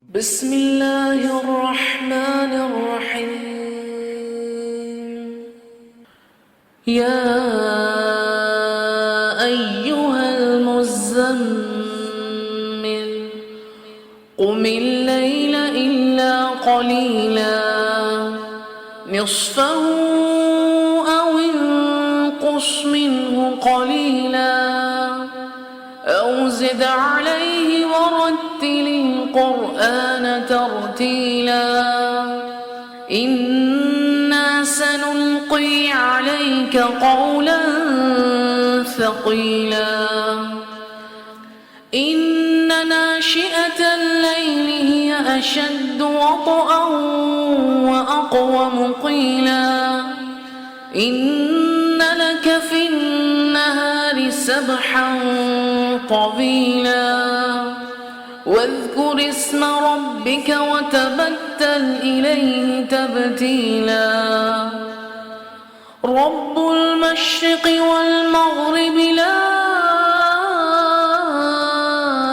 بسم الله الرحمن الرحيم. يا أيها المزمل قم الليل إلا قليلا نصفه أو انقص منه قليلا أو زد عليه ورتل القرآن ترتيلا إنا سنلقي عليك قولا ثقيلا إن ناشئة الليل هي أشد وطئا وأقوم قيلا إن لك في النهار سبحا طويلا واذكر اسم ربك وتبتل إليه تبتيلا رب المشرق والمغرب لا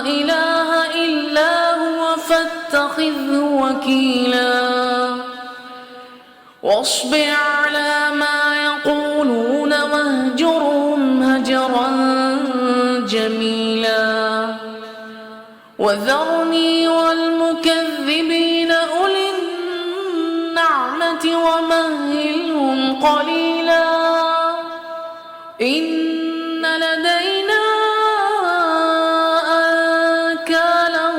إله إلا هو فاتخذه وكيلا واصبر على ما يقولون واهجرهم هجرا جميلا وذرني والمكذبين أولي النعمة ومهلهم قليلا إن لدينا أنكالا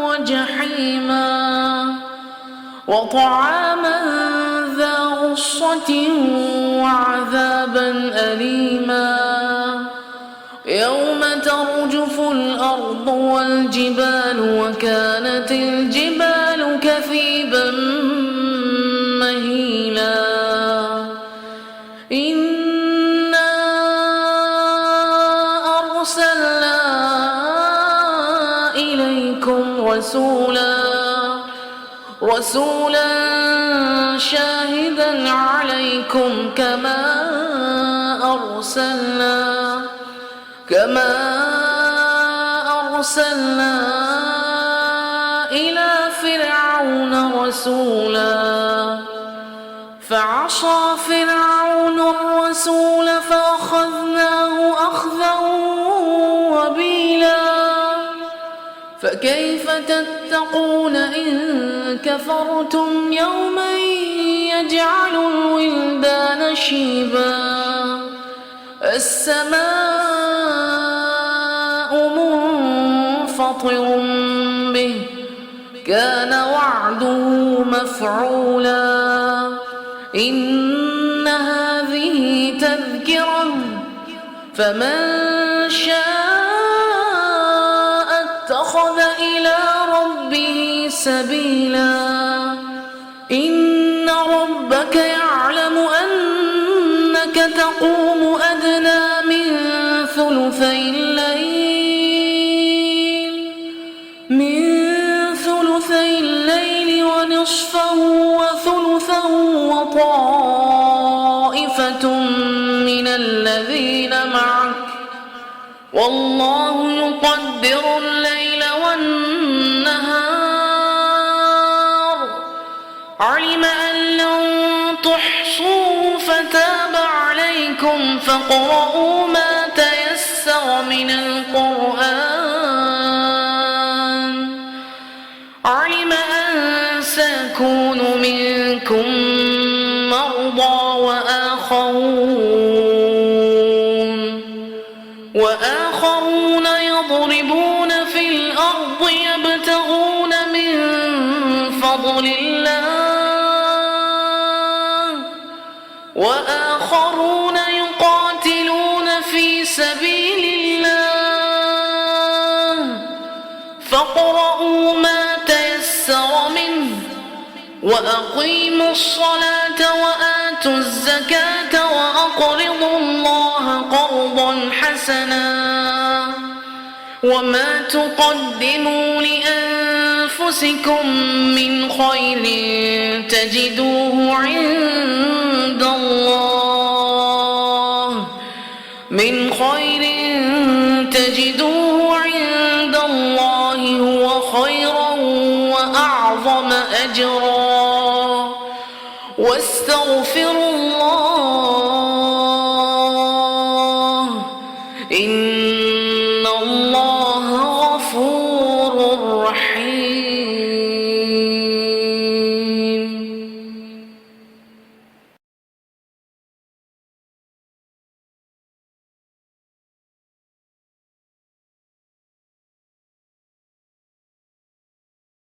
وجحيما وطعاما ذا غصة وعذابا أليما يوم ترجف الأرض والجبال وكانت الجبال كثيبا مهيلا إنا أرسلنا إليكم رسولا شاهدا عليكم كما أرسلنا إلى فرعون رسولا فعصى فرعون الرسول فأخذناه أخذا وبيلا فكيف تتقون إن كفرتم يوما يجعل الولدان شيبا السماء منفطر به كان وعده مفعولا إن هذه تذكرة فمن شاء اتخذ إلى ربه سبيلا إن ربك يعلم أنك تقوم أدنى من ثلثي الليل ونصفه وثلثه وطائفة من الذين معك والله يقدر الليل والنهار علم أن لن تحصوا فتاب عليكم فاقرؤوا ما تيسر من القرآن علم أن سيكون منكم مرضى وآخرون يضربون في الأرض يبتغون من فضل الله وآخرون يقاتلون في سبيل الله فاقرؤوا ما تيسر منه وأقيموا الصلاة وآتوا الزكاة وأقرضوا الله قرضا حسنا وما تقدموا لأنفسكم من خير تجدوه عند الله هو خيرا أعظم أجرا واستغفروا